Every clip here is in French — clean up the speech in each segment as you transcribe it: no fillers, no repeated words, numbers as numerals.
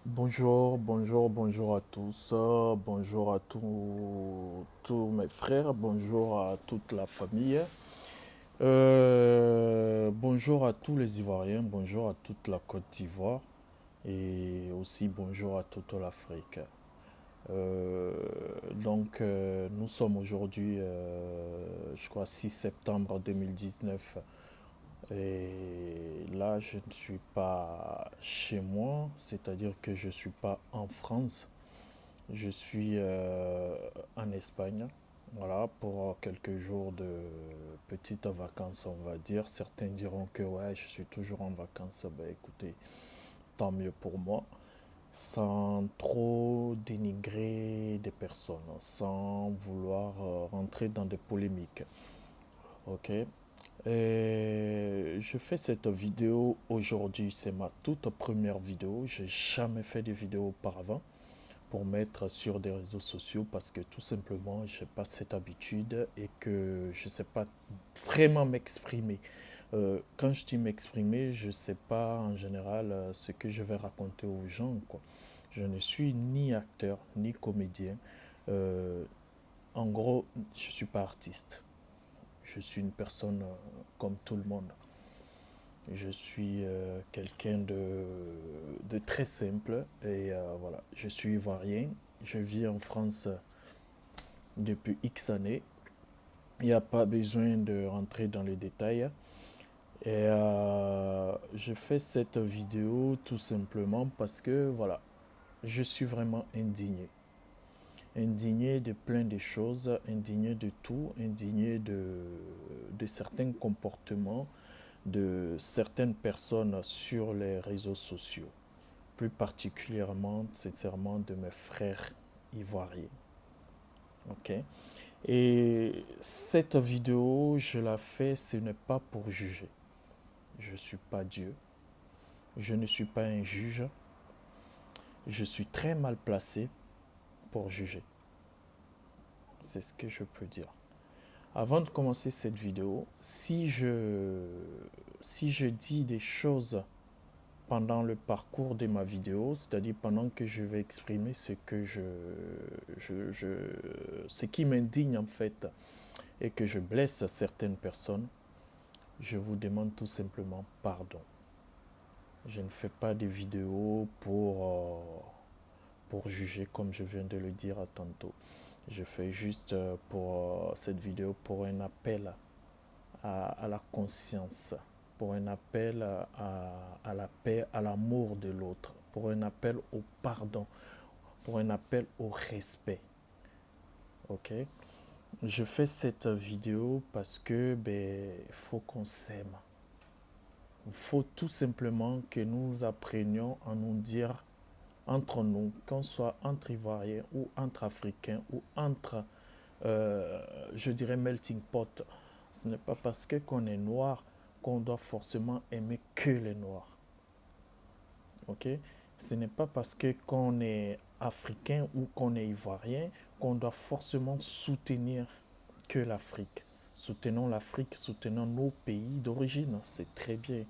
Bonjour à tous, bonjour à tous mes frères, bonjour à toute la famille, bonjour à tous les Ivoiriens, bonjour à toute la Côte d'Ivoire et aussi bonjour à toute l'Afrique. Euh, nous sommes aujourd'hui, je crois, 6 septembre 2019 et là, je ne suis pas chez moi, c'est-à-dire que je ne suis pas en France. Je suis en Espagne, voilà, pour quelques jours de petites vacances, on va dire. Certains diront que ouais, je suis toujours en vacances. Ben écoutez, tant mieux pour moi. Sans trop dénigrer des personnes, sans vouloir rentrer dans des polémiques. Ok. Et je fais cette vidéo aujourd'hui, c'est ma toute première vidéo. J'ai jamais fait de vidéo auparavant pour mettre sur des réseaux sociaux parce que tout simplement, je n'ai pas cette habitude et que je ne sais pas vraiment m'exprimer. Quand je dis m'exprimer, je ne sais pas en général ce que je vais raconter aux gens, quoi. Je ne suis ni acteur, ni comédien. Euh, En gros, je ne suis pas artiste. Je suis une personne comme tout le monde. Je suis quelqu'un de très simple et voilà, je suis ivoirien. Je vis en France depuis X années. Il n'y a pas besoin de rentrer dans les détails. Et je fais cette vidéo tout simplement parce que voilà, je suis vraiment indigné. Indigné de plein de choses, indigné de tout, indigné de certains comportements de certaines personnes sur les réseaux sociaux. Plus particulièrement, sincèrement, de mes frères ivoiriens. Ok. Et cette vidéo, je la fais, ce n'est pas pour juger. Je ne suis pas Dieu. Je ne suis pas un juge. Je suis très mal placé pour juger. C'est ce que je peux dire. Avant de commencer cette vidéo, si je dis des choses pendant le parcours de ma vidéo, c'est-à-dire pendant que je vais exprimer ce qui m'indigne en fait et que je blesse certaines personnes, je vous demande tout simplement pardon. Je ne fais pas de vidéos pour juger comme je viens de le dire à tantôt. Je fais juste pour cette vidéo pour un appel à la conscience, pour un appel à la paix, à l'amour de l'autre, pour un appel au pardon, pour un appel au respect. Ok. Je fais cette vidéo parce que ben faut qu'on s'aime. Il faut tout simplement que nous apprenions à nous dire entre nous, qu'on soit entre Ivoiriens ou entre Africains ou entre, je dirais, melting pot. Ce n'est pas parce que qu'on est noir qu'on doit forcément aimer que les noirs. Ok. Ce n'est pas parce que qu'on est africain ou qu'on est ivoirien qu'on doit forcément soutenir que l'Afrique. Soutenons l'Afrique, soutenons nos pays d'origine, c'est très bien.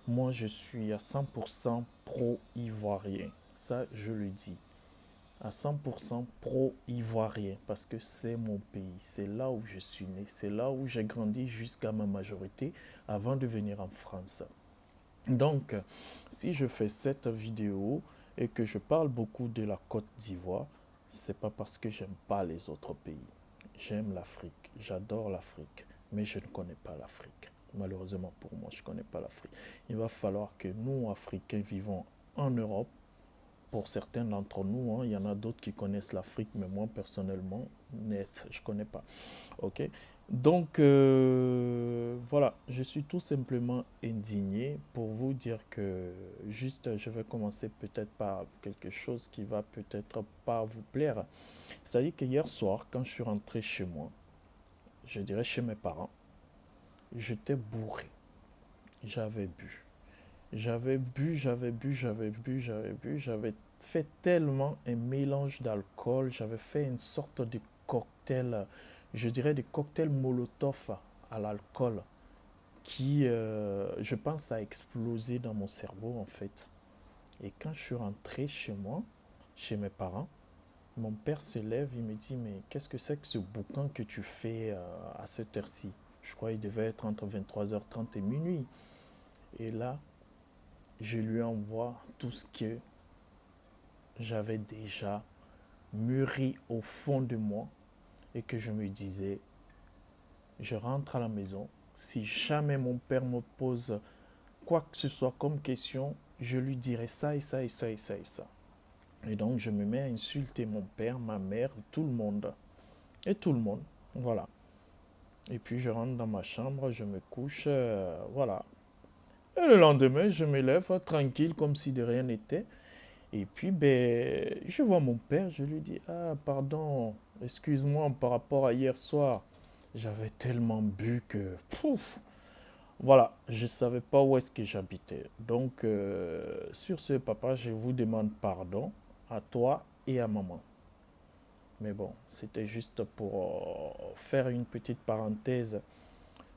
Moi, je suis à 100% pro-ivoirien. Ça, je le dis. À 100% pro-ivoirien parce que c'est mon pays. C'est là où je suis né. C'est là où j'ai grandi jusqu'à ma majorité avant de venir en France. Donc, si je fais cette vidéo et que je parle beaucoup de la Côte d'Ivoire, c'est pas parce que j'aime pas les autres pays. J'aime l'Afrique, j'adore l'Afrique, mais je ne connais pas l'Afrique. Malheureusement pour moi, je ne connais pas l'Afrique. Il va falloir que nous, Africains, vivons en Europe. Pour certains d'entre nous, hein, il y en a d'autres qui connaissent l'Afrique, mais moi, personnellement, net, je ne connais pas. Ok. Donc voilà, je suis tout simplement indigné pour vous dire que juste je vais commencer peut-être par quelque chose qui va peut-être pas vous plaire. C'est-à-dire que hier soir, quand je suis rentré chez moi, je dirais chez mes parents, j'étais bourré. J'avais bu. J'avais fait tellement un mélange d'alcool, j'avais fait une sorte de cocktail, je dirais des cocktails Molotov à l'alcool qui, je pense, a explosé dans mon cerveau en fait. Et quand je suis rentré chez moi, chez mes parents, mon père se lève, il me dit, mais qu'est-ce que c'est que ce boucan que tu fais à cette heure-ci? Je crois qu'il devait être entre 23h30 et minuit. Et là, je lui envoie tout ce que j'avais déjà mûri au fond de moi et que je me disais, je rentre à la maison, si jamais mon père me pose quoi que ce soit comme question, je lui dirai ça et ça et ça et ça et ça. Et donc je me mets à insulter mon père, ma mère, tout le monde. Et tout le monde, voilà. Et puis je rentre dans ma chambre, je me couche, voilà. Et le lendemain, je me lève tranquille comme si de rien n'était. Et puis, ben, je vois mon père, je lui dis, ah, pardon, excuse-moi par rapport à hier soir. J'avais tellement bu que, pouf, voilà, je ne savais pas où est-ce que j'habitais. Donc, sur ce, papa, je vous demande pardon à toi et à maman. Mais bon, c'était juste pour faire une petite parenthèse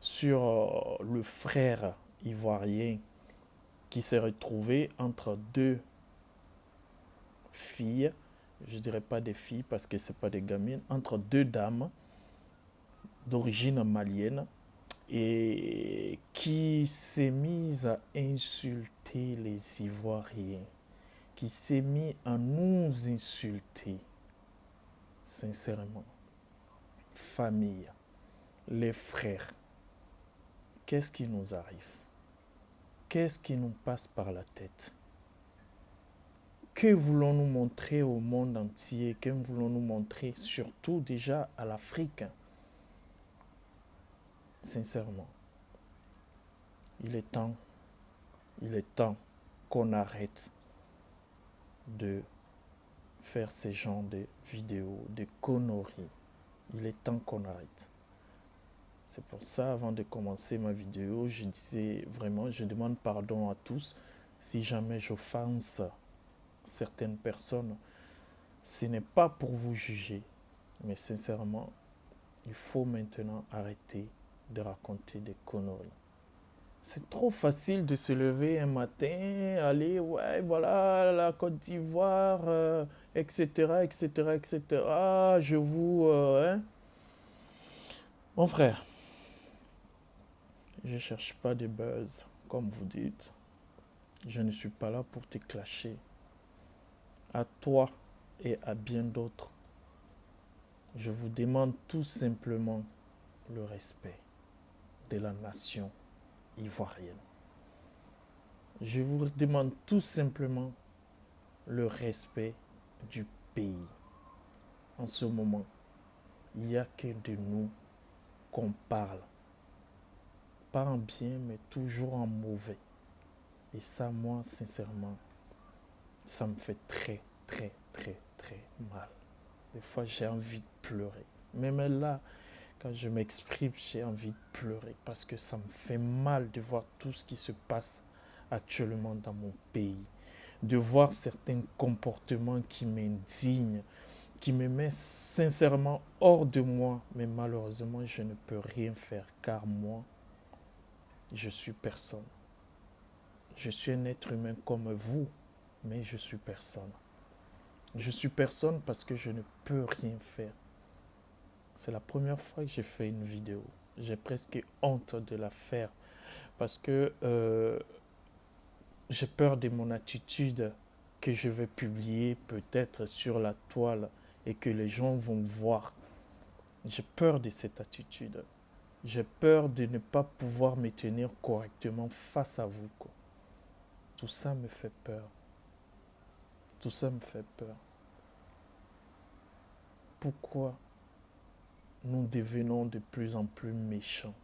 sur le frère ivoirien qui s'est retrouvé entre deux filles, je dirais pas des filles parce que c'est pas des gamines, entre deux dames d'origine malienne et qui s'est mise à insulter les Ivoiriens, qui s'est mis à nous insulter, sincèrement. Famille, les frères, qu'est-ce qui nous arrive? Qu'est-ce qui nous passe par la tête? Que voulons-nous montrer au monde entier? Que voulons-nous montrer surtout déjà à l'Afrique? Sincèrement, il est temps, il est temps qu'on arrête de faire ces genres de vidéos, de conneries. Il est temps qu'on arrête. C'est pour ça, avant de commencer ma vidéo, je disais vraiment, je demande pardon à tous si jamais j'offense certaines personnes. Ce n'est pas pour vous juger, mais sincèrement, il faut maintenant arrêter de raconter des conneries. C'est trop facile de se lever un matin, aller, ouais, voilà, la Côte d'Ivoire, etc., etc., etc. Je vous... hein. Mon frère, je ne cherche pas de buzz, comme vous dites. Je ne suis pas là pour te clasher. À toi et à bien d'autres, je vous demande tout simplement le respect de la nation ivoirienne. Je vous demande tout simplement le respect du pays. En ce moment, il n'y a que de nous qu'on parle. Pas en bien, mais toujours en mauvais. Et ça, moi, sincèrement, ça me fait très, très, très, très mal. Des fois, j'ai envie de pleurer. Même là, quand je m'exprime, j'ai envie de pleurer parce que ça me fait mal de voir tout ce qui se passe actuellement dans mon pays. De voir certains comportements qui m'indignent, qui me mettent sincèrement hors de moi. Mais malheureusement, je ne peux rien faire car moi, je suis personne. Je suis un être humain comme vous, mais je suis personne. Je suis personne parce que je ne peux rien faire. C'est la première fois que j'ai fait une vidéo. J'ai presque honte de la faire parce que j'ai peur de mon attitude que je vais publier peut-être sur la toile et que les gens vont voir. J'ai peur de cette attitude. J'ai peur de ne pas pouvoir me tenir correctement face à vous, quoi. Tout ça me fait peur. Tout ça me fait peur. Pourquoi nous devenons de plus en plus méchants?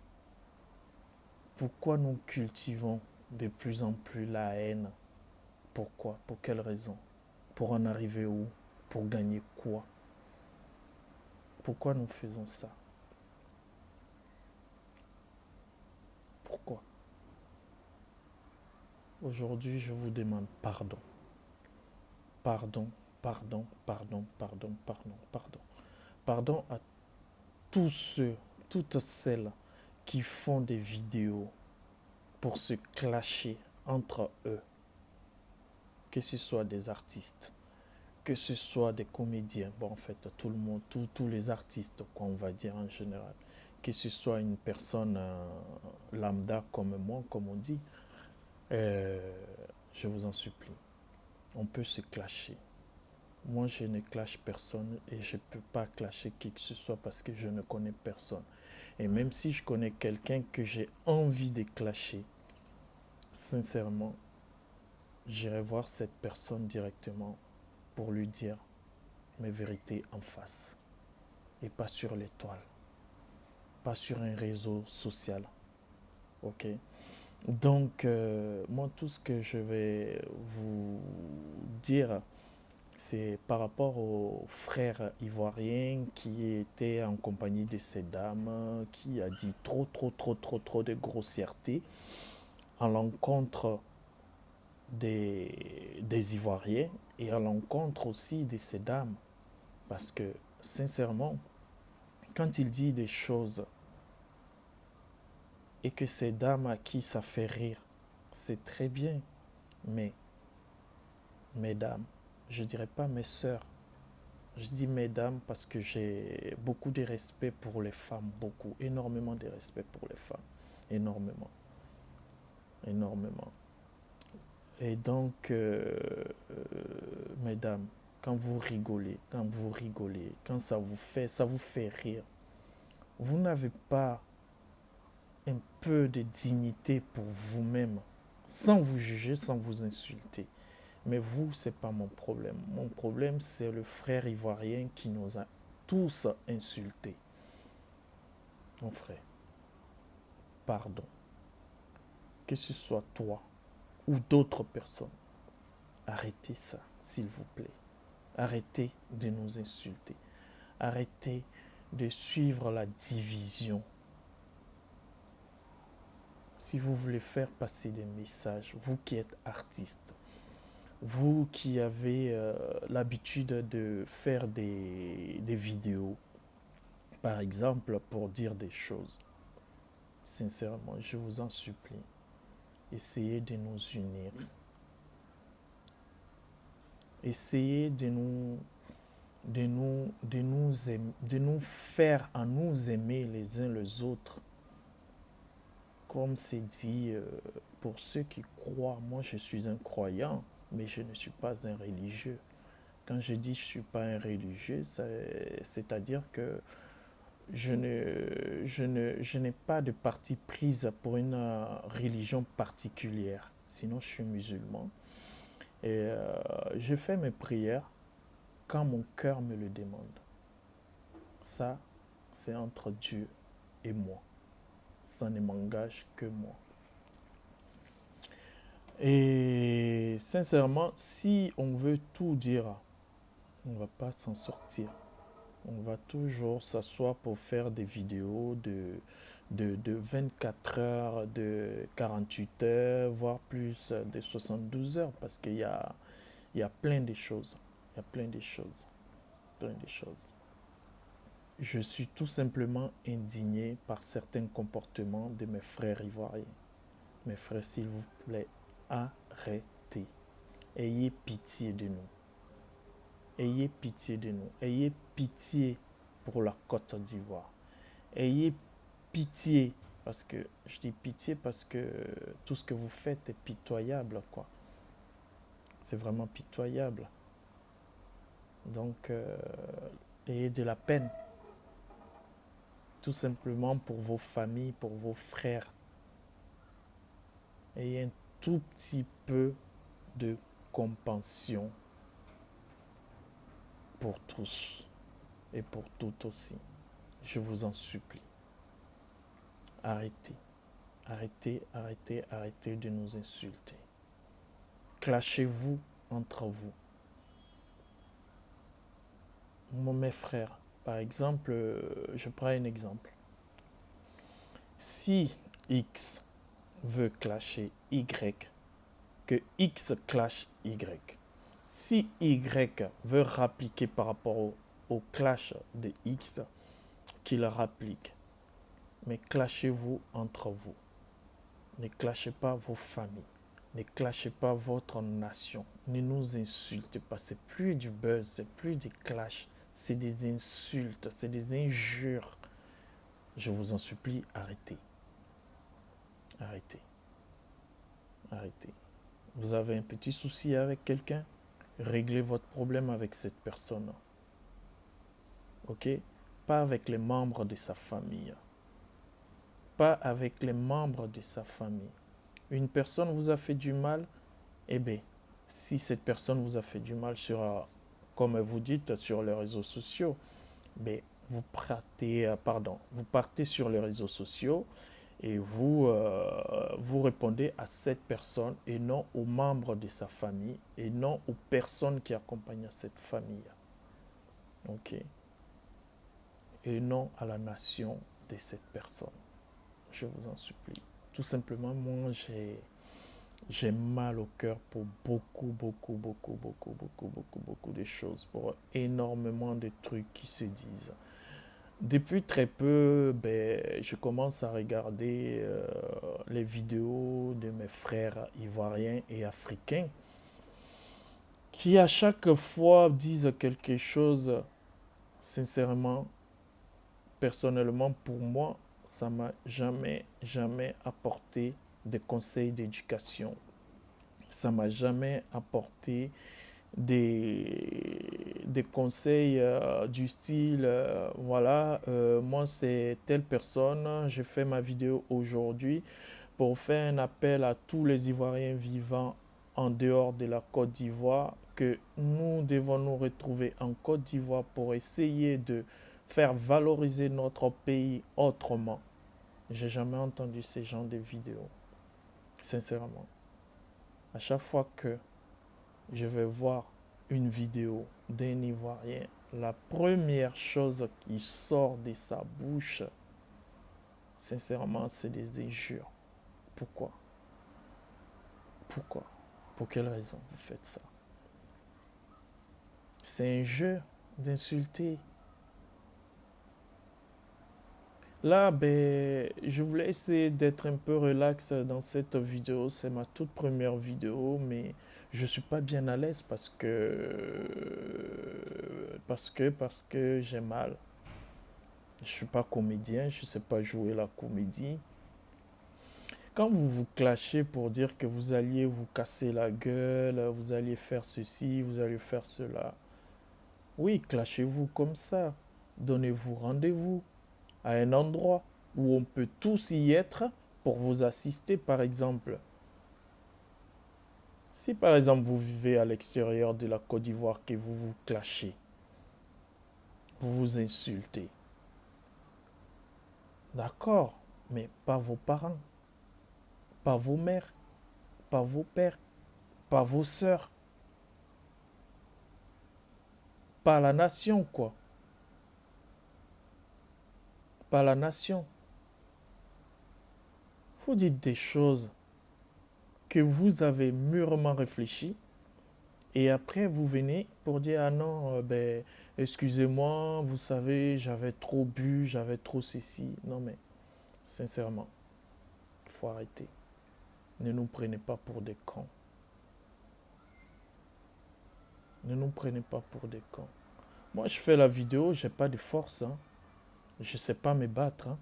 Pourquoi nous cultivons de plus en plus la haine? Pourquoi? Pour quelle raison? Pour en arriver où? Pour gagner quoi? Pourquoi nous faisons ça? Pourquoi? Aujourd'hui, je vous demande pardon. Pardon, pardon, pardon, pardon, pardon, pardon. Pardon à tous ceux, toutes celles qui font des vidéos pour se clasher entre eux. que ce soit des artistes, que ce soit des comédiens, bon en fait tout le monde, tous les artistes qu'on va dire en général, que ce soit une personne lambda comme moi, comme on dit, euh, je vous en supplie, on peut se clasher. Moi, je ne clash personne et je ne peux pas clasher qui que ce soit parce que je ne connais personne. Et même si je connais quelqu'un que j'ai envie de clasher, sincèrement, j'irai voir cette personne directement pour lui dire mes vérités en face et pas sur l'étoile, pas sur un réseau social. Ok? Donc, moi, tout ce que je vais vous dire, c'est par rapport au frère ivoirien qui était en compagnie de ces dames, qui a dit trop de grossièreté à l'encontre des Ivoiriens et à l'encontre aussi de ces dames. Parce que, sincèrement, quand il dit des choses et que ces dames à qui ça fait rire, c'est très bien. Mais, mesdames, je dirais pas mes sœurs, je dis mesdames parce que j'ai beaucoup de respect pour les femmes, beaucoup, énormément de respect pour les femmes, énormément, énormément. Et donc, mesdames, quand vous rigolez, quand ça vous fait rire, vous n'avez pas un peu de dignité pour vous-même, sans vous juger, sans vous insulter. Mais vous, c'est pas mon problème. Mon problème, c'est le frère ivoirien qui nous a tous insultés. Mon frère, pardon. Que ce soit toi ou d'autres personnes, arrêtez ça, s'il vous plaît. Arrêtez de nous insulter. Arrêtez de suivre la division. Si vous voulez faire passer des messages, vous qui êtes artiste, vous qui avez l'habitude de faire des vidéos, par exemple, pour dire des choses, sincèrement, je vous en supplie, essayez de nous unir. Essayez de nous faire à nous aimer les uns les autres. Comme c'est dit, pour ceux qui croient, moi je suis un croyant, mais je ne suis pas un religieux. Quand je dis je ne suis pas un religieux, c'est-à-dire que je n'ai pas de parti prise pour une religion particulière. Sinon, je suis musulman. Et je fais mes prières quand mon cœur me le demande. Ça, c'est entre Dieu et moi. Ça ne m'engage que moi. Et sincèrement, si on veut tout dire, on ne va pas s'en sortir. On va toujours s'asseoir pour faire des vidéos de 24 heures, de 48 heures, voire plus de 72 heures, parce qu'il y a plein de choses. Il y a plein de choses. Plein de choses. Je suis tout simplement indigné par certains comportements de mes frères ivoiriens. Mes frères, s'il vous plaît, arrêtez. Ayez pitié de nous. Ayez pitié de nous. Ayez pitié pour la Côte d'Ivoire. Ayez pitié, parce que je dis pitié parce que tout ce que vous faites est pitoyable, quoi. C'est vraiment pitoyable. Donc, ayez de la peine. Tout simplement pour vos familles, pour vos frères. Ayez un tout petit peu de compassion pour tous et pour toutes aussi. Je vous en supplie. Arrêtez. Arrêtez de nous insulter. Clashez-vous entre vous. Mes frères, par exemple, je prends un exemple. Si X veut clasher Y, que X clash Y. Si Y veut rappliquer par rapport au clash de X, qu'il rapplique. Mais clashez-vous entre vous. Ne clashez pas vos familles. Ne clashez pas votre nation. Ne nous insultez pas. C'est plus du buzz, c'est plus des clashs. C'est des insultes, c'est des injures. Je vous en supplie, arrêtez. Arrêtez. Arrêtez. Vous avez un petit souci avec quelqu'un? Réglez votre problème avec cette personne. Ok? Pas avec les membres de sa famille. Pas avec les membres de sa famille. Une personne vous a fait du mal, eh bien, si cette personne vous a fait du mal sur, comme vous dites, sur les réseaux sociaux, ben, vous partez sur les réseaux sociaux et vous répondez à cette personne et non aux membres de sa famille et non aux personnes qui accompagnent cette famille. Ok? Et non à la nation de cette personne. Je vous en supplie. Tout simplement, moi, j'ai mal au cœur pour beaucoup de choses, pour énormément de trucs qui se disent. Depuis très peu, ben, je commence à regarder les vidéos de mes frères ivoiriens et africains qui à chaque fois disent quelque chose. Sincèrement, personnellement, pour moi, ça m'a jamais apporté des conseils d'éducation. Ça m'a jamais apporté des conseils du style, voilà, moi c'est telle personne, je fais ma vidéo aujourd'hui pour faire un appel à tous les Ivoiriens vivant en dehors de la Côte d'Ivoire, que nous devons nous retrouver en Côte d'Ivoire pour essayer de faire valoriser notre pays autrement. J'ai jamais entendu ce genre de vidéos, sincèrement. À chaque fois que je vais voir une vidéo d'un Ivoirien, la première chose qui sort de sa bouche, sincèrement, c'est des injures. Pourquoi? Pourquoi? Pour quelle raison vous faites ça? C'est un jeu d'insulter. Là, ben, je voulais essayer d'être un peu relax dans cette vidéo. C'est ma toute première vidéo, mais je suis pas bien à l'aise parce que j'ai mal. Je suis pas comédien, je sais pas jouer la comédie. Quand vous vous clashez pour dire que vous alliez vous casser la gueule, vous alliez faire ceci, vous allez faire cela. Oui, clashez-vous comme ça. Donnez-vous rendez-vous à un endroit où on peut tous y être pour vous assister, par exemple. Si par exemple vous vivez à l'extérieur de la Côte d'Ivoire que vous vous clashez, vous vous insultez, d'accord, mais pas vos parents, pas vos mères, pas vos pères, pas vos sœurs, pas la nation, quoi. Pas la nation. Vous dites des choses que vous avez mûrement réfléchi et après vous venez pour dire ah non, ben excusez-moi, vous savez, j'avais trop bu, j'avais trop ceci. Non mais sincèrement, il faut arrêter. Ne nous prenez pas pour des cons. Ne nous prenez pas pour des cons. Moi, je fais la vidéo, j'ai pas de force. Hein. Je sais pas me battre. Hein.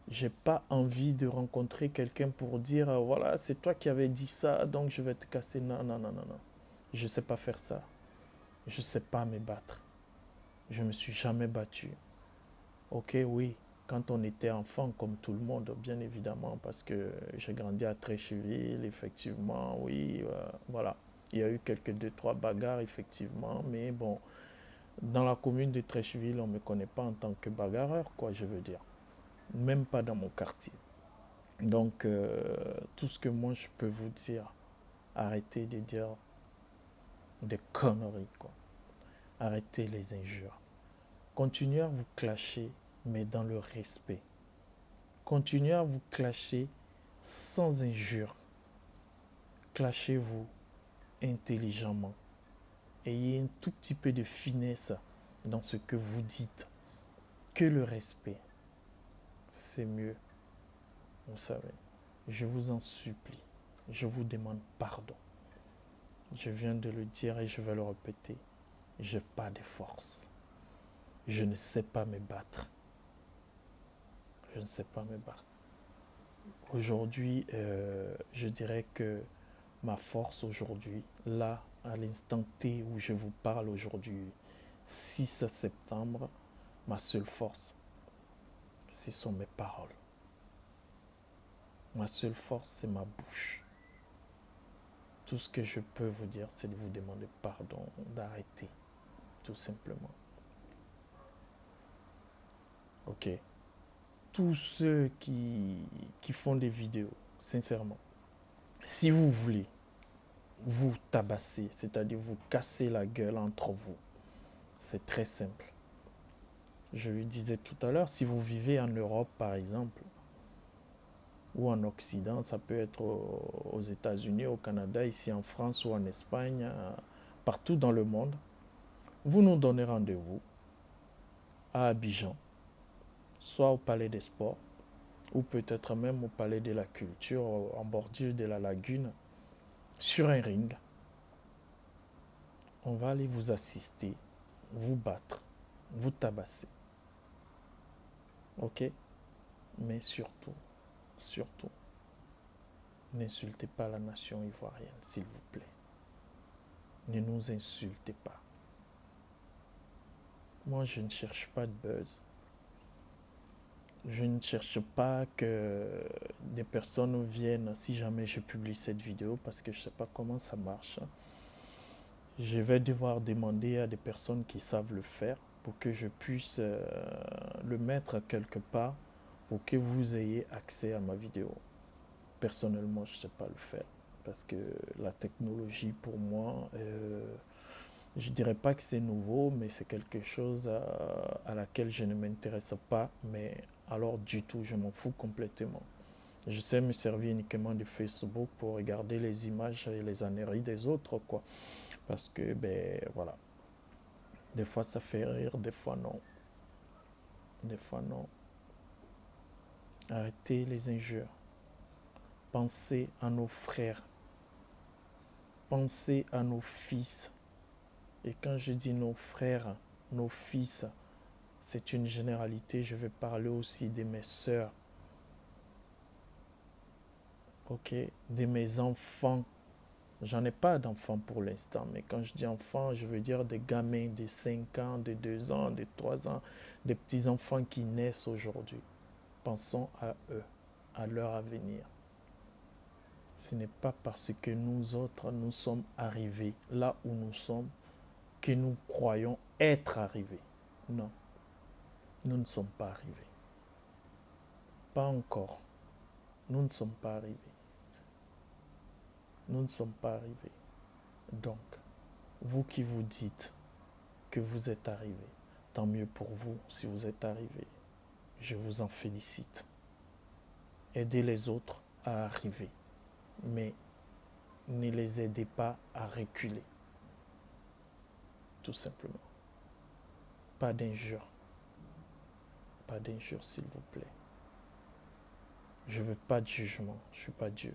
J'ai pas envie de rencontrer quelqu'un pour dire voilà, c'est toi qui avais dit ça, donc je vais te casser. Non, non, non, non, non. Je sais pas faire ça. Je sais pas me battre. Je me suis jamais battu. Ok, oui, quand on était enfant, comme tout le monde, bien évidemment, parce que j'ai grandi à Treichville, effectivement, oui, voilà. Il y a eu quelques deux, trois bagarres, effectivement, mais bon, dans la commune de Treichville, on ne me connaît pas en tant que bagarreur, quoi, je veux dire. Même pas dans mon quartier. Donc, tout ce que moi je peux vous dire, arrêtez de dire des conneries, quoi. Arrêtez les injures. Continuez à vous clasher, mais dans le respect. Continuez à vous clasher sans injure. Clashez-vous intelligemment. Ayez un tout petit peu de finesse dans ce que vous dites. Que le respect, c'est mieux. Vous savez, je vous en supplie. Je vous demande pardon. Je viens de le dire et je vais le répéter. Je n'ai pas de force. Je ne sais pas me battre. Je ne sais pas me battre. Aujourd'hui, je dirais que ma force aujourd'hui, là, à l'instant T où je vous parle aujourd'hui, 6 septembre, ma seule force, ce sont mes paroles. Ma seule force, c'est ma bouche. Tout ce que je peux vous dire, c'est de vous demander pardon, d'arrêter, tout simplement. Ok. Tous ceux qui font des vidéos, sincèrement, si vous voulez vous tabasser, c'est-à-dire vous casser la gueule entre vous, c'est très simple. Je lui disais tout à l'heure, si vous vivez en Europe par exemple, ou en Occident, ça peut être aux États-Unis, au Canada, ici en France ou en Espagne, partout dans le monde, vous nous donnez rendez-vous à Abidjan, soit au Palais des Sports, ou peut-être même au Palais de la Culture, en bordure de la lagune, sur un ring. On va aller vous assister, vous battre, vous tabasser. Ok? Mais surtout, surtout, n'insultez pas la nation ivoirienne, s'il vous plaît. Ne nous insultez pas. Moi, je ne cherche pas de buzz. Je ne cherche pas que des personnes viennent si jamais je publie cette vidéo parce que je ne sais pas comment ça marche. Je vais devoir demander à des personnes qui savent le faire pour que je puisse le mettre quelque part pour que vous ayez accès à ma vidéo. Personnellement, je ne sais pas le faire parce que la technologie pour moi, je ne dirais pas que c'est nouveau, mais c'est quelque chose à laquelle je ne m'intéresse pas, mais alors du tout, je m'en fous complètement. Je sais me servir uniquement de Facebook pour regarder les images et les âneries des autres, quoi. Parce que, ben voilà, des fois ça fait rire, des fois non. Des fois non. Arrêtez les injures. Pensez à nos frères. Pensez à nos fils. Et quand je dis nos frères, nos fils, c'est une généralité. Je vais parler aussi de mes sœurs. Ok? De mes enfants. J'en ai pas d'enfants pour l'instant, mais quand je dis enfants, je veux dire des gamins de 5 ans, de 2 ans, de 3 ans, des petits-enfants qui naissent aujourd'hui. Pensons à eux, à leur avenir. Ce n'est pas parce que nous autres, nous sommes arrivés là où nous sommes que nous croyons être arrivés. Non, nous ne sommes pas arrivés. Pas encore. Nous ne sommes pas arrivés. Nous ne sommes pas arrivés. Donc, vous qui vous dites que vous êtes arrivés, tant mieux pour vous si vous êtes arrivés. Je vous en félicite. Aidez les autres à arriver, mais ne les aidez pas à reculer. Tout simplement. Pas d'injures. Pas d'injures, s'il vous plaît. Je ne veux pas de jugement. Je ne suis pas Dieu.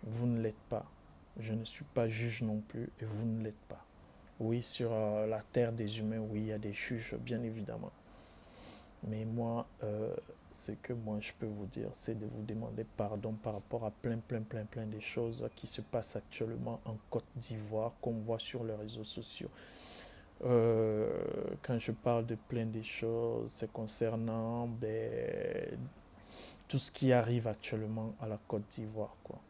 Vous ne l'êtes pas. Je ne suis pas juge non plus et vous ne l'êtes pas. Oui, sur la terre des humains, oui, il y a des juges, bien évidemment. Mais moi, ce que moi je peux vous dire, c'est de vous demander pardon par rapport à plein de choses qui se passent actuellement en Côte d'Ivoire, qu'on voit sur les réseaux sociaux. Quand je parle de plein de choses, c'est concernant tout ce qui arrive actuellement à la Côte d'Ivoire, quoi.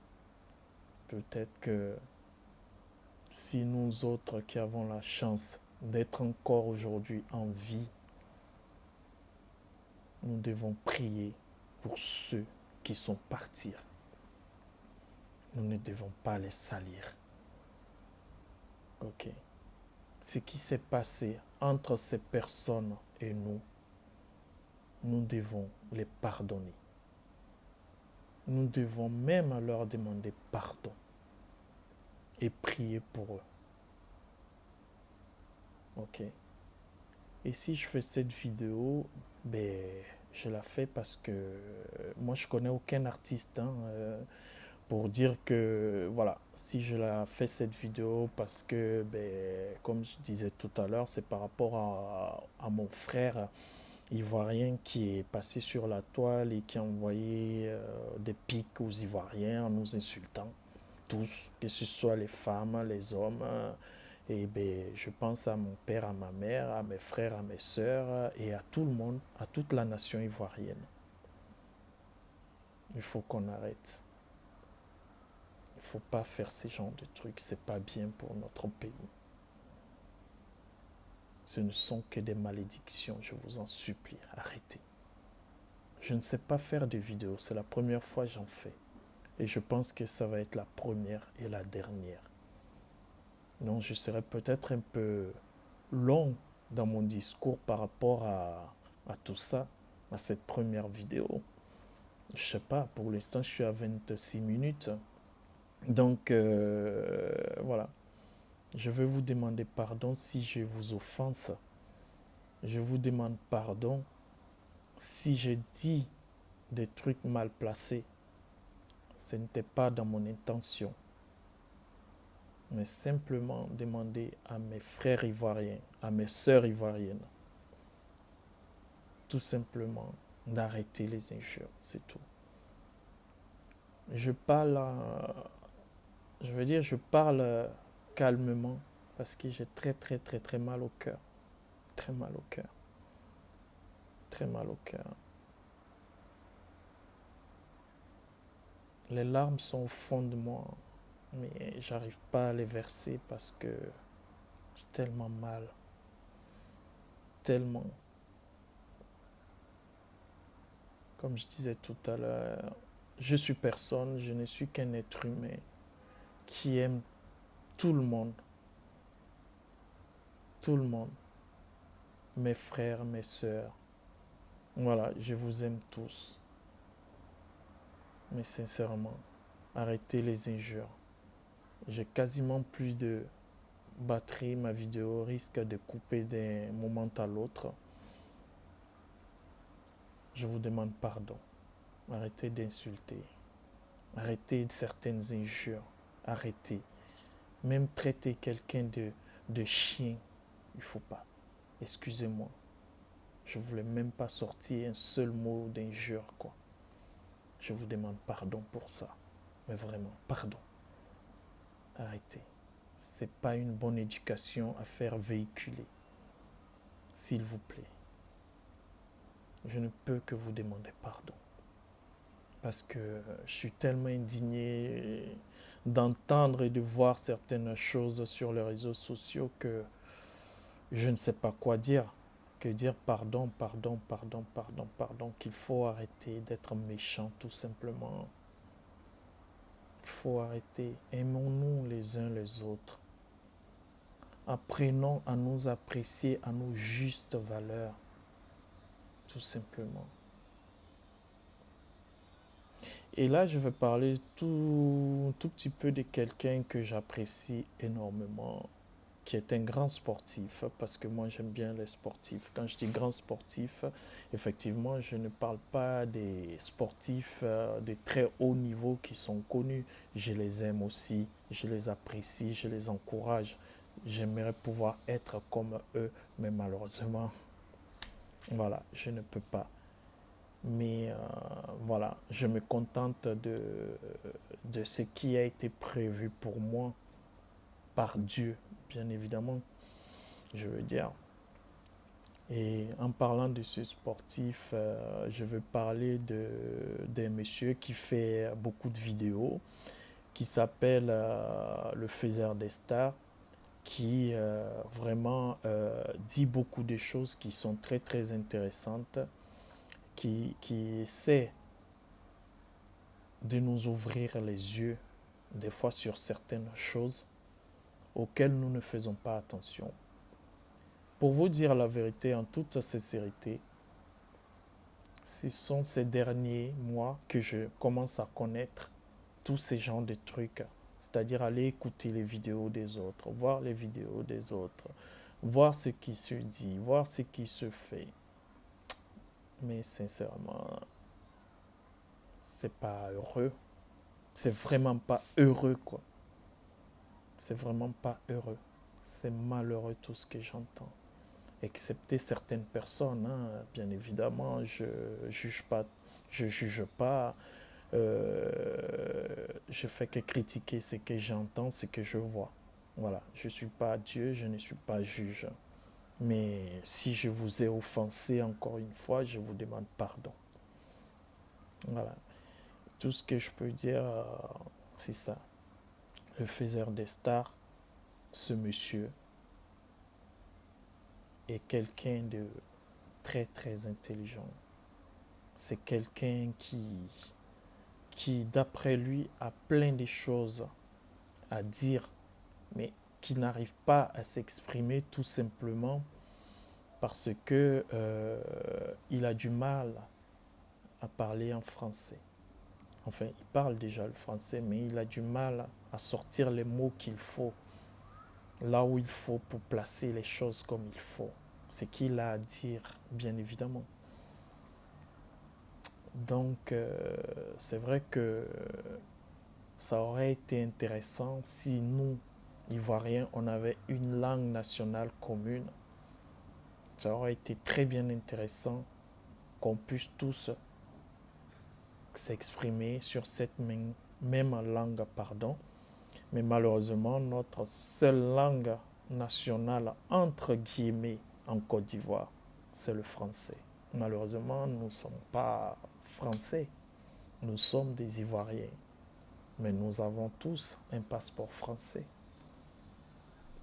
Peut-être que si nous autres qui avons la chance d'être encore aujourd'hui en vie, nous devons prier pour ceux qui sont partis. Nous ne devons pas les salir. Ok. Ce qui s'est passé entre ces personnes et nous devons les pardonner. Nous devons même leur demander pardon et prier pour eux. Ok. Et si je fais cette vidéo, je la fais parce que moi je connais aucun artiste pour dire que voilà, si je la fais cette vidéo parce que, ben, comme je disais tout à l'heure, c'est par rapport à mon frère ivoirien qui est passé sur la toile et qui a envoyé des pics aux Ivoiriens en nous insultant tous, que ce soit les femmes, les hommes. Et ben, je pense à mon père, à ma mère, à mes frères, à mes sœurs et à tout le monde, à toute la nation ivoirienne. Il faut qu'on arrête. Il ne faut pas faire ce genre de trucs. C'est pas bien pour notre pays. Ce ne sont que des malédictions. Je vous en supplie. Arrêtez. Je ne sais pas faire de vidéos. C'est la première fois que j'en fais. Et je pense que ça va être la première et la dernière. Donc je serai peut-être un peu long dans mon discours par rapport à tout ça, à cette première vidéo. Je sais pas, pour l'instant je suis à 26 minutes. Donc voilà, je veux vous demander pardon si je vous offense. Je vous demande pardon si j'ai dit des trucs mal placés. Ce n'était pas dans mon intention. Mais simplement demander à mes frères ivoiriens, à mes sœurs ivoiriennes, tout simplement d'arrêter les injures, c'est tout. Je parle, je parle calmement parce que j'ai très mal au cœur, très mal au cœur, très mal au cœur. Les larmes sont au fond de moi, mais j'arrive pas à les verser parce que j'ai tellement mal, tellement. Comme je disais tout à l'heure, je suis personne, je ne suis qu'un être humain qui aime tout le monde, tout le monde, mes frères, mes sœurs. Voilà, je vous aime tous. Mais sincèrement, arrêtez les injures. J'ai quasiment plus de batterie, ma vidéo risque de couper d'un moment à l'autre. Je vous demande pardon. Arrêtez d'insulter. Arrêtez certaines injures. Arrêtez. Même traiter quelqu'un de chien, il ne faut pas. Excusez-moi. Je ne voulais même pas sortir un seul mot d'injure, quoi. Je vous demande pardon pour ça. Mais vraiment, pardon. Arrêtez. C'est pas une bonne éducation à faire véhiculer. S'il vous plaît. Je ne peux que vous demander pardon. Parce que je suis tellement indigné d'entendre et de voir certaines choses sur les réseaux sociaux que je ne sais pas quoi dire. Que dire pardon, qu'il faut arrêter d'être méchant tout simplement. Il faut arrêter. Aimons-nous les uns les autres. Apprenons à nous apprécier à nos justes valeurs. Tout simplement. Et là, je vais parler tout petit peu de quelqu'un que j'apprécie énormément, qui est un grand sportif, parce que moi j'aime bien les sportifs. Quand je dis grand sportif, effectivement, je ne parle pas des sportifs de très haut niveau qui sont connus. Je les aime aussi, je les apprécie, je les encourage. J'aimerais pouvoir être comme eux, mais malheureusement, voilà, je ne peux pas. Mais voilà, je me contente de ce qui a été prévu pour moi par Dieu, bien évidemment, je veux dire. Et en parlant de ce sportif, je veux parler d'un monsieur qui fait beaucoup de vidéos, qui s'appelle le Faiseur des Stars, qui vraiment dit beaucoup de choses qui sont très intéressantes, qui essaie de nous ouvrir les yeux, des fois sur certaines choses auxquelles nous ne faisons pas attention. Pour vous dire la vérité en toute sincérité, ce sont ces derniers mois que je commence à connaître tous ces genres de trucs, c'est-à-dire aller écouter les vidéos des autres, voir les vidéos des autres, voir ce qui se dit, voir ce qui se fait. Mais sincèrement, c'est pas heureux. C'est vraiment pas heureux, quoi. C'est vraiment pas heureux. C'est malheureux tout ce que j'entends. Excepté certaines personnes, hein, bien évidemment, je juge pas, je fais que critiquer ce que j'entends, ce que je vois. Voilà, je ne suis pas Dieu, je ne suis pas juge. Mais si je vous ai offensé encore une fois, je vous demande pardon. Voilà, tout ce que je peux dire, c'est ça. Le faiseur des stars, ce monsieur, est quelqu'un de très très intelligent. C'est quelqu'un qui d'après lui, a plein de choses à dire, mais qui n'arrive pas à s'exprimer tout simplement parce que il a du mal à parler en français. Enfin, il parle déjà le français, mais il a du mal à sortir les mots qu'il faut, là où il faut pour placer les choses comme il faut. Ce qu'il a à dire, bien évidemment. Donc, c'est vrai que ça aurait été intéressant si nous, Ivoiriens, on avait une langue nationale commune. Ça aurait été très bien intéressant qu'on puisse tous s'exprimer sur cette même langue, pardon. Mais malheureusement, notre seule langue nationale, entre guillemets, en Côte d'Ivoire, c'est le français. Malheureusement, nous ne sommes pas français, nous sommes des Ivoiriens. Mais nous avons tous un passeport français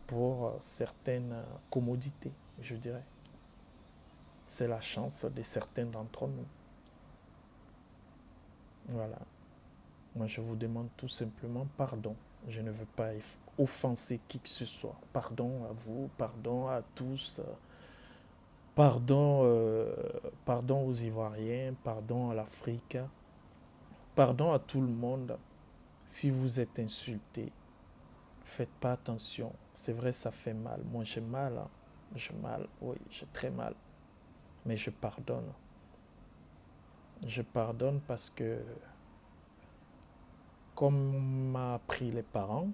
pour certaines commodités, je dirais. C'est la chance de certains d'entre nous. Voilà. Moi, je vous demande tout simplement pardon. Je ne veux pas offenser qui que ce soit. Pardon à vous, pardon à tous, pardon, pardon aux Ivoiriens, pardon à l'Afrique, pardon à tout le monde. Si vous êtes insulté, faites pas attention. C'est vrai, ça fait mal. Moi, j'ai mal. Hein. J'ai mal, oui, j'ai très mal. Mais je pardonne. Je pardonne parce que, comme m'a appris les parents,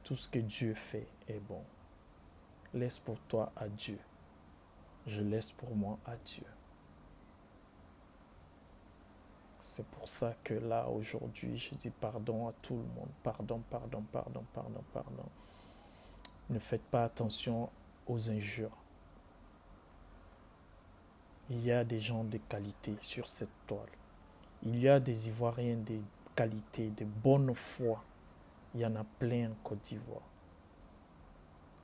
tout ce que Dieu fait est bon. Laisse pour toi à Dieu. Je laisse pour moi à Dieu. C'est pour ça que là, aujourd'hui, je dis pardon à tout le monde. Pardon, pardon, pardon, pardon, pardon. Ne faites pas attention aux injures. Il y a des gens de qualité sur cette toile. Il y a des Ivoiriens de qualité, de bonne foi. Il y en a plein en Côte d'Ivoire.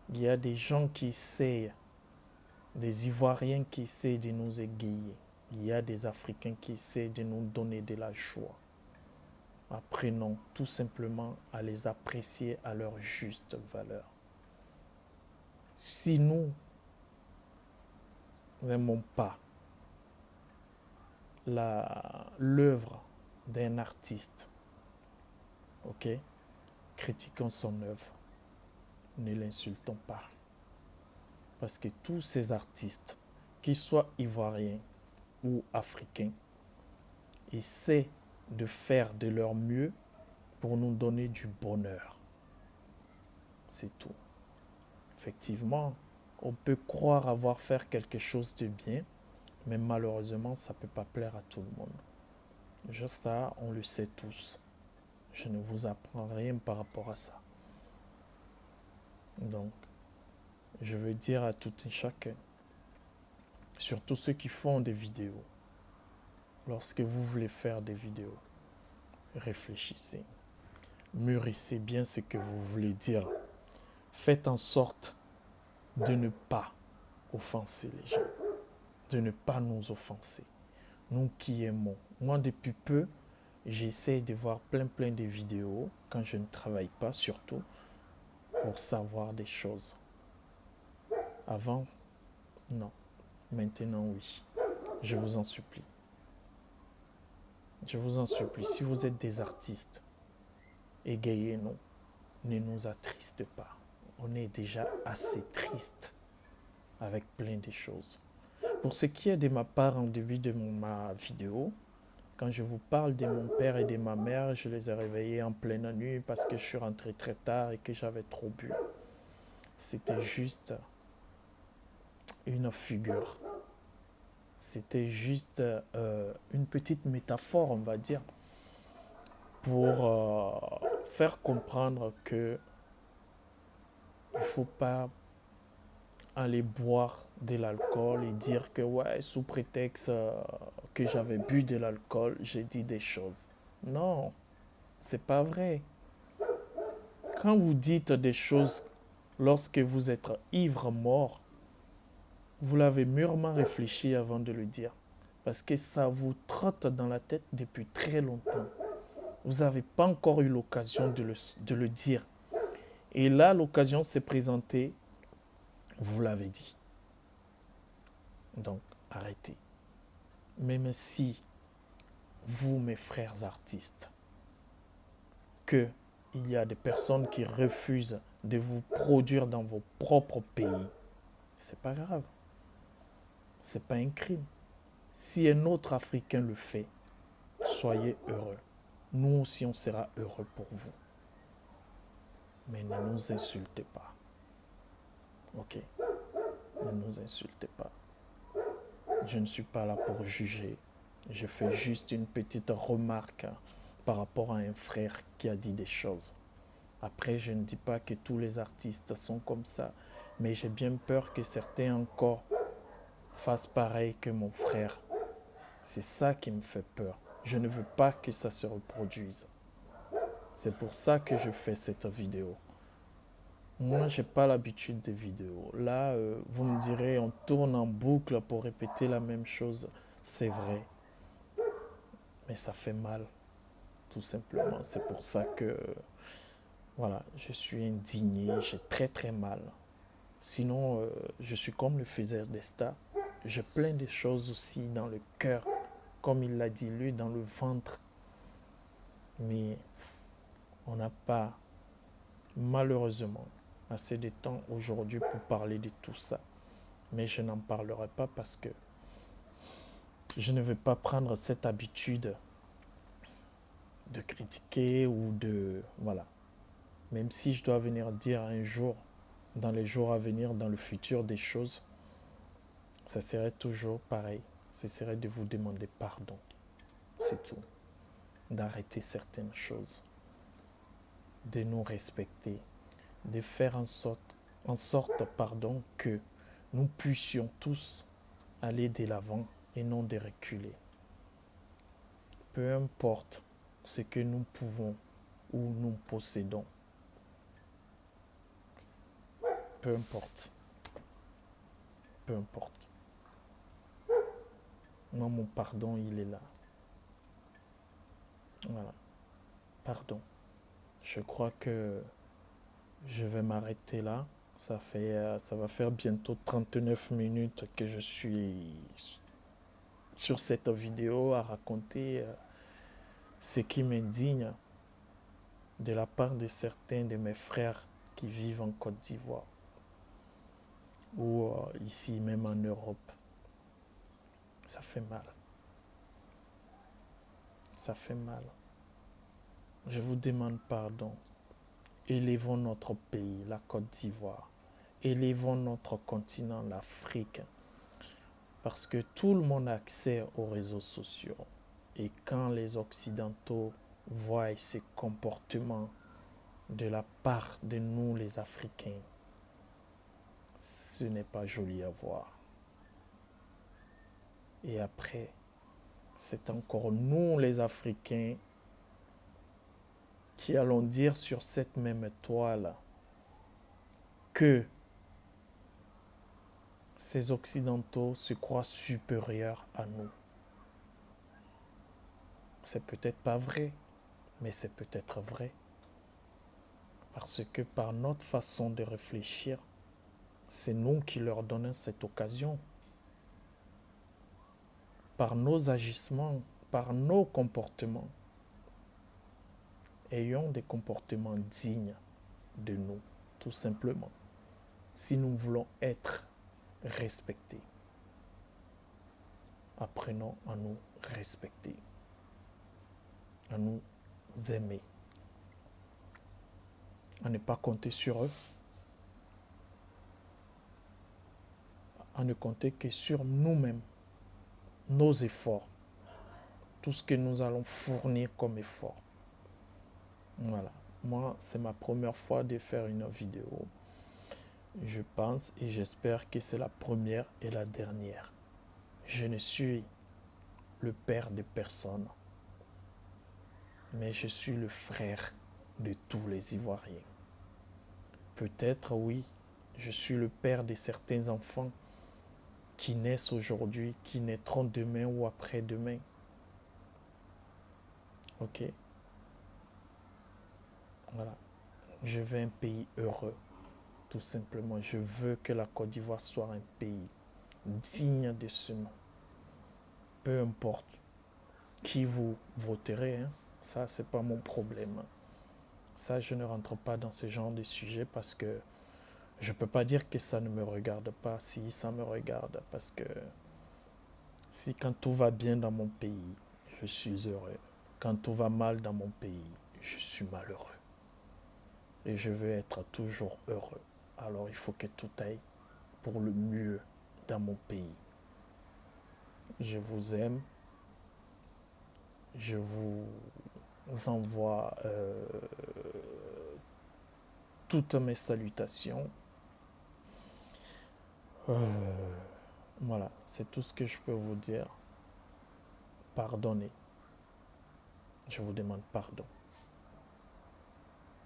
Il y a des gens qui essayent, des Ivoiriens qui essayent de nous égayer. Il y a des Africains qui essaient de nous donner de la joie. Apprenons tout simplement à les apprécier à leur juste valeur. Si nous n'aimons pas l'œuvre d'un artiste, ok, critiquons son œuvre, ne l'insultons pas. Parce que tous ces artistes, qu'ils soient ivoiriens ou africains, essaient de faire de leur mieux pour nous donner du bonheur. C'est tout. Effectivement, on peut croire avoir fait quelque chose de bien, mais malheureusement, ça ne peut pas plaire à tout le monde. Juste ça, on le sait tous. Je ne vous apprends rien par rapport à ça. Donc, je veux dire à tout et chacun, surtout ceux qui font des vidéos, lorsque vous voulez faire des vidéos, réfléchissez. Mûrissez bien ce que vous voulez dire. Faites en sorte de ne pas offenser les gens, de ne pas nous offenser. Nous qui aimons. Moi, depuis peu, j'essaie de voir plein de vidéos, quand je ne travaille pas surtout, pour savoir des choses. Avant, non. Maintenant, oui. Je vous en supplie. Je vous en supplie. Si vous êtes des artistes, égayez-nous. Ne nous attristez pas. On est déjà assez triste avec plein de choses. Pour ce qui est de ma part en début de ma vidéo, Quand je vous parle de mon père et de ma mère, je les ai réveillés en pleine nuit parce que je suis rentré très tard et que j'avais trop bu. C'était juste une figure. C'était juste une petite métaphore, on va dire, pour faire comprendre que il ne faut pas aller boire de l'alcool et dire que ouais, sous prétexte que j'avais bu de l'alcool, j'ai dit des choses. Non, c'est pas vrai. Quand vous dites des choses lorsque vous êtes ivre mort, vous l'avez mûrement réfléchi avant de le dire. Parce que ça vous trotte dans la tête depuis très longtemps. Vous n'avez pas encore eu l'occasion de le dire. Et là, l'occasion s'est présentée, vous l'avez dit. Donc, arrêtez. Même si vous, mes frères artistes, qu'il y a des personnes qui refusent de vous produire dans vos propres pays, c'est pas grave. C'est pas un crime. Si un autre Africain le fait, soyez heureux. Nous aussi, on sera heureux pour vous. Mais ne nous insultez pas. Ok? Ne nous insultez pas. Je ne suis pas là pour juger. Je fais juste une petite remarque par rapport à un frère qui a dit des choses. Après, je ne dis pas que tous les artistes sont comme ça, mais j'ai bien peur que certains encore fassent pareil que mon frère. C'est ça qui me fait peur. Je ne veux pas que ça se reproduise. C'est pour ça que je fais cette vidéo. Moi, je n'ai pas l'habitude des vidéos. Là, vous me direz, on tourne en boucle pour répéter la même chose. C'est vrai. Mais ça fait mal, tout simplement. C'est pour ça que, voilà, je suis indigné. J'ai très très mal. Sinon, je suis comme le faiseur d'Esta. J'ai plein de choses aussi dans le cœur, comme il l'a dit lui, dans le ventre. Mais on n'a pas, malheureusement, assez de temps aujourd'hui pour parler de tout ça. Mais je n'en parlerai pas parce que je ne vais pas prendre cette habitude de critiquer ou de... Voilà. Même si je dois venir dire un jour, dans les jours à venir, dans le futur des choses, ça serait toujours pareil. Ce serait de vous demander pardon. C'est tout. D'arrêter certaines choses. De nous respecter. De faire en sorte pardon, que nous puissions tous aller de l'avant et non de reculer. Peu importe ce que nous pouvons ou nous possédons. Peu importe. Peu importe. Moi, mon pardon, il est là. Voilà. Pardon. Je crois que je vais m'arrêter là. Ça va faire bientôt 39 minutes que je suis sur cette vidéo à raconter ce qui m'indigne de la part de certains de mes frères qui vivent en Côte d'Ivoire ou ici même en Europe. Ça fait mal. Ça fait mal. Je vous demande pardon. Élevons notre pays, la Côte d'Ivoire. Élevons notre continent, l'Afrique. Parce que tout le monde a accès aux réseaux sociaux. Et quand les Occidentaux voient ces comportements de la part de nous, les Africains, ce n'est pas joli à voir. Et après, c'est encore nous, les Africains, qui allons dire sur cette même toile que ces Occidentaux se croient supérieurs à nous. C'est peut-être pas vrai, mais c'est peut-être vrai. Parce que par notre façon de réfléchir, c'est nous qui leur donnons cette occasion. Par nos agissements, par nos comportements. Ayons des comportements dignes de nous, tout simplement. Si nous voulons être respectés, apprenons à nous respecter. à nous aimer, à ne pas compter sur eux, à ne compter que sur nous-mêmes, nos efforts, tout ce que nous allons fournir comme effort. Voilà. Moi, c'est ma première fois de faire une vidéo. Je pense et j'espère que c'est la première et la dernière. Je ne suis le père de personne, mais je suis le frère de tous les Ivoiriens. Peut-être, oui, je suis le père de certains enfants qui naissent aujourd'hui, qui naîtront demain ou après-demain. Ok? Voilà. Je veux un pays heureux, tout simplement. Je veux que la Côte d'Ivoire soit un pays digne de ce nom. Peu importe qui vous voterez, hein, ça, c'est pas mon problème. Ça, je ne rentre pas dans ce genre de sujet parce que je ne peux pas dire que ça ne me regarde pas si ça me regarde. Parce que si quand tout va bien dans mon pays, je suis heureux. Quand tout va mal dans mon pays, je suis malheureux. Et je veux être toujours heureux. Alors il faut que tout aille pour le mieux dans mon pays. Je vous aime. Je vous envoie toutes mes salutations. Voilà, c'est tout ce que je peux vous dire. Pardonnez. Je vous demande pardon.